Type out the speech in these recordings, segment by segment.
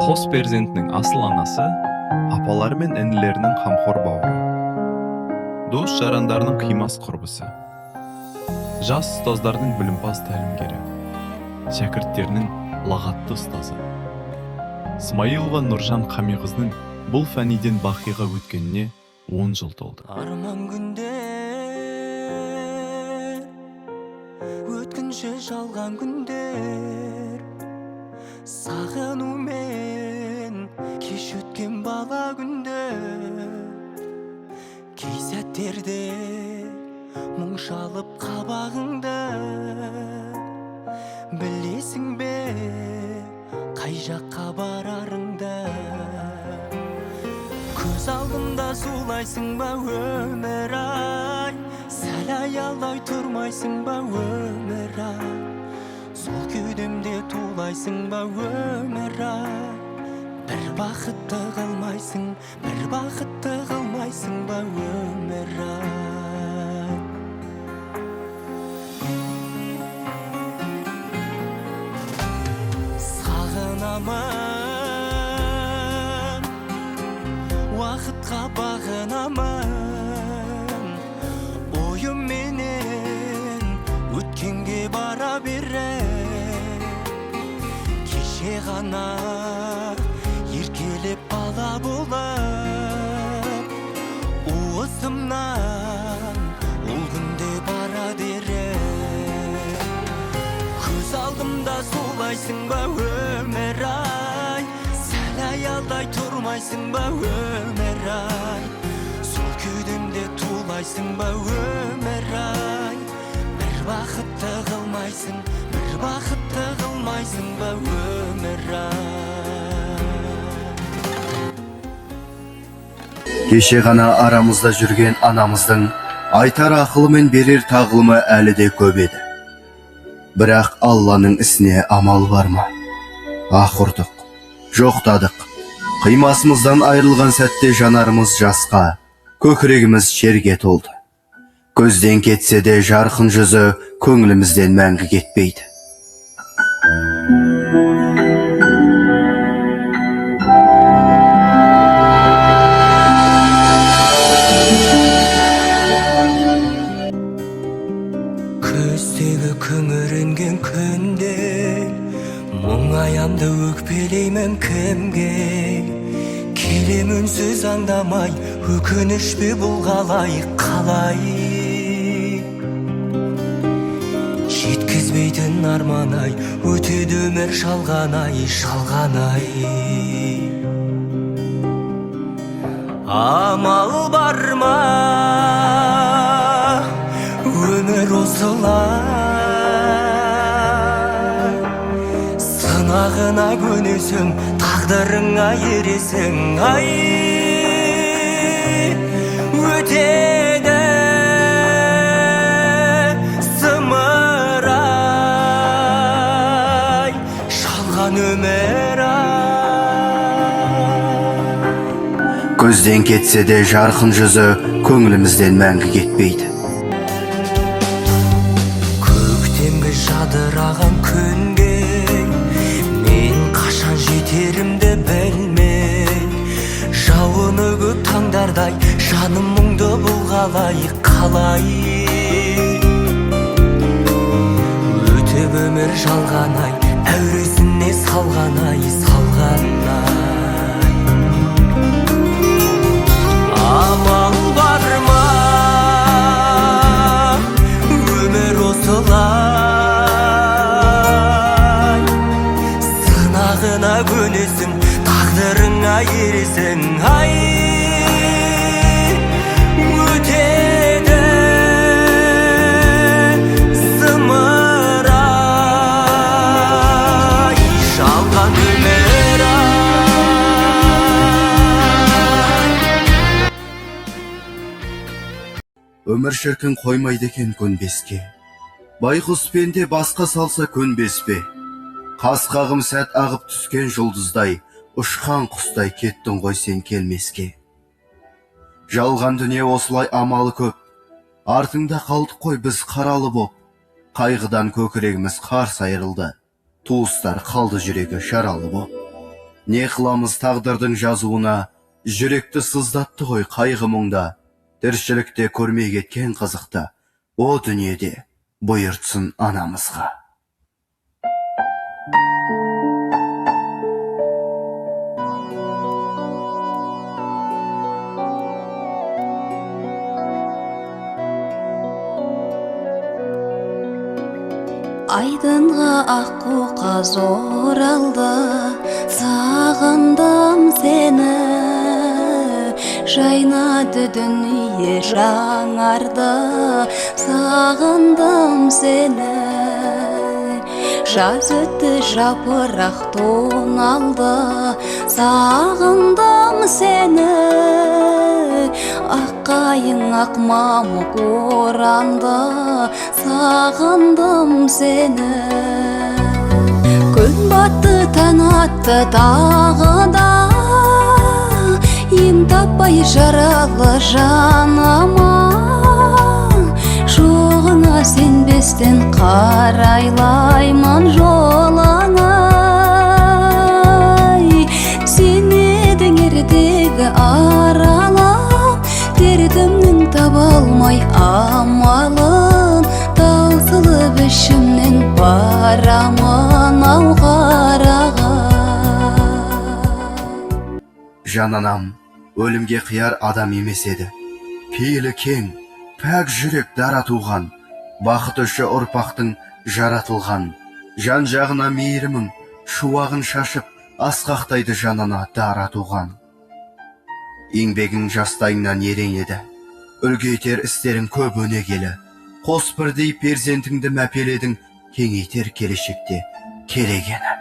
Қос перзентінің асыл анасы, апалары мен інілерінің қамқор бауыры. Дос жарандарының қимас құрбысы. Жас ұстаздардың білімпаз тәлімгері. Шәкірттерінің лағатты ұстазы. Смайылова Нұржан Қамиқызының бұл фәниден бақиға өткеніне 10 жыл толды. Арман күндер, өткінші жалған күндер, сағынумен кеш өткен бала күндер. Кей сәттерде мұң шалып қабағыңды, білесің бе қай жаққа барарыңды. Көз алдымда зулайсың ба өмір ай, сәл аялай тұрмайсың ба өмір ай, сол кеудемде тулайсың ба өмір ай, бір бақытты қылмайсың, бір бақытты қылмайсың ба өмір ай. Сағынамын, уақытқа бағынамын, ойымменен өткенге бара берем. Кеше ғана еркелеп бала болып, уысымнан ол күнде бара дерем. Көз алдымда солайсың ба өмір ай, сәл аялдай тұрмайсың ба өмір ай, сол кеудемде тулайсың ба өмір ай, бір бақытты қылмайсың, бір бақытты қылмайсың ба өмір ай. Кеше ғана арамызда жүрген анамыздың айтар ақылы мен берер тағылымы әлі де көп еді. Бірақ Алланың ісіне амал бар ма? Ақ ұрдық, жоқтадық. Қимасымыздан айырылған сәтте жанарымыз жасқа, көкірегіміз жерге толды. Көзден кетсе де жарқын жүзі көңілімізден мәңгі кетпейді. Көздегі күңіренген күнде мұңаямды өкпелеймін кімге? Келем үнсіз аңдамай, өкініш пе бұл қалай, қалай? Жеткізбейтін арман-ай, өтеді өмір шалған-ай, шалған-ай. Амал бар ма? Өмір осылай, сынағына көнесің, тағдырыңа ересің, ай, өтеді зымырай, шалған өмір ай. Көзден кетсе де жарқын жүзі көңілімізден мәңгі кетпейді. Жадыраған күнге мен қашан жетерімді білмей, жауыны көп таңдардай жаным мұңды бұл қалай, қалай? Өтіп өмір жалған-ай, әуресіне салған-ай, салған-ай. Амал бар ма? Өмір осылай, сынағына көнесің, тағдырыңа ересің, ай, өтеді зымырай, шалған өмір ай. Өмір шіркін қоймайды екен көнбеске, байқұс пенде басқа салса көнбес пе? Қас-қағым сәт ағып түскен жұлдыздай, ұшқан құстай кеттің ғой сен келмеске. Жалған дүние осылай амалы көп, артыңда қалдық қой біз қаралы боп. Қайғыдан көкірегіміз қарс айырылды, туыстар қалды жүрегі жаралы боп. Не қыламыз тағдырдың жазуына, жүректі сыздатты ғой қайғы мұңда. Тіршілікте көрмей кеткен қызықты, о дүниеде бұйыртсын анамызға. Айдынға аққу қаз оралды, сағындым сені. Жайнады дүние жаңарды, сағындым сені. Жаз өтті жапырақ тоналды, сағындым сені. Аққайың ақ мамық оранды, сағындым сені. Күн батты таң атты тағы да, ем таппай жаралы жаныма. Жоғыңа сенбестен қарайлаймын жолыңа. Сен едің ертегі аралап, дертімнің таба алмай амалын. Таусылып ішімнен барамын ау қараға. Жан анам өлімге қияр адам емес еді. Пейілі кең, пәк жүрек дара туған, бақыт үші ұрпақтың жаратылған. Жан жағына мейірімің шуағын шашып, асқақтайды жанына дара туған. Еңбегің жастайыңнан ерең еді, үлгейтер істерің көп өнегелі. Қос бірдей перзентіңді мәпеледің, кеңейтер келешекте керегені.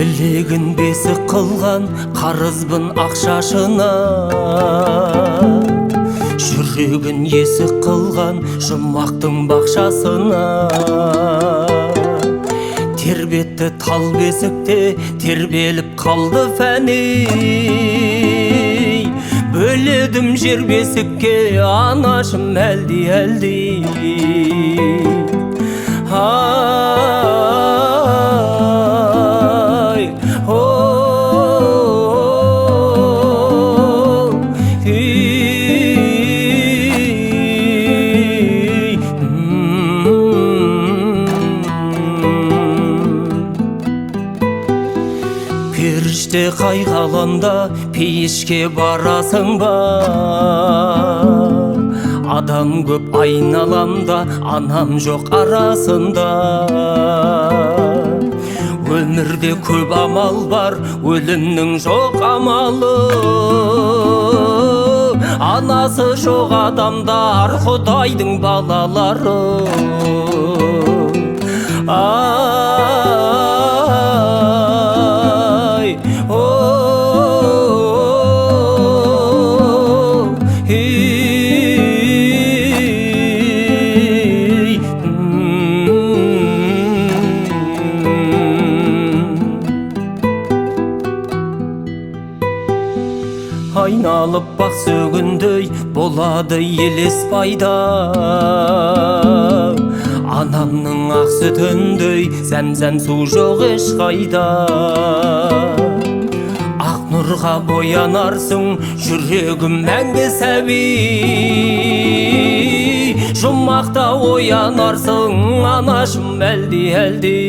Білегін бесі қылған қарызбын ақшашына, жүрегін есі қылған жұмақтың бақшасына. Тербетті тал бесікте тербеліп қалды фәни, бөледім жер бесікке анашым әлди. Періште қайғаланда пейішке барасың ба? Адам көп айналамда, анам жоқ арасында. Өмірде көп амал бар, өлімнің жоқ амалы. Анасы жоқ адамдар, Құдайдың балалары. Айналып бақ сөгіндей болады елес пайда. Анамның ақ сүтіндей зәм-зәм су жоқ ешқайда. Ақ нұрға боянарсың, жүрегім мәңгі сәби. Жұмақта оянарсың, анашым әлди.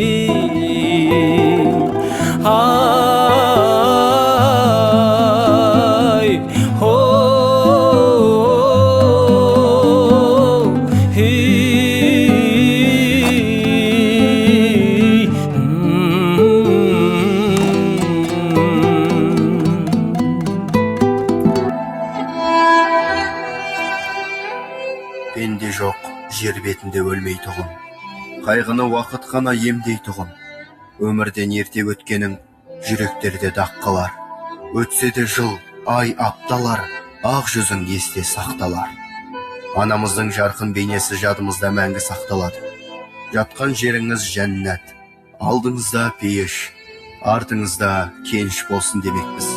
Пенде жоқ жер бетінде өлмей тұғын, қайғыны уақыт қана емдей тұғын. Өмірден ерте өткенің жүректерде дақ қалар. Өтсе де жыл, ай, апталар, ақ жүзің есте сақталар. Анамыздың жарқын бейнесі жадымызда мәңгі сақталады. Жатқан жеріңіз жәннат, алдыңызда пейіш, артыңызда кеніш болсын демекпіз.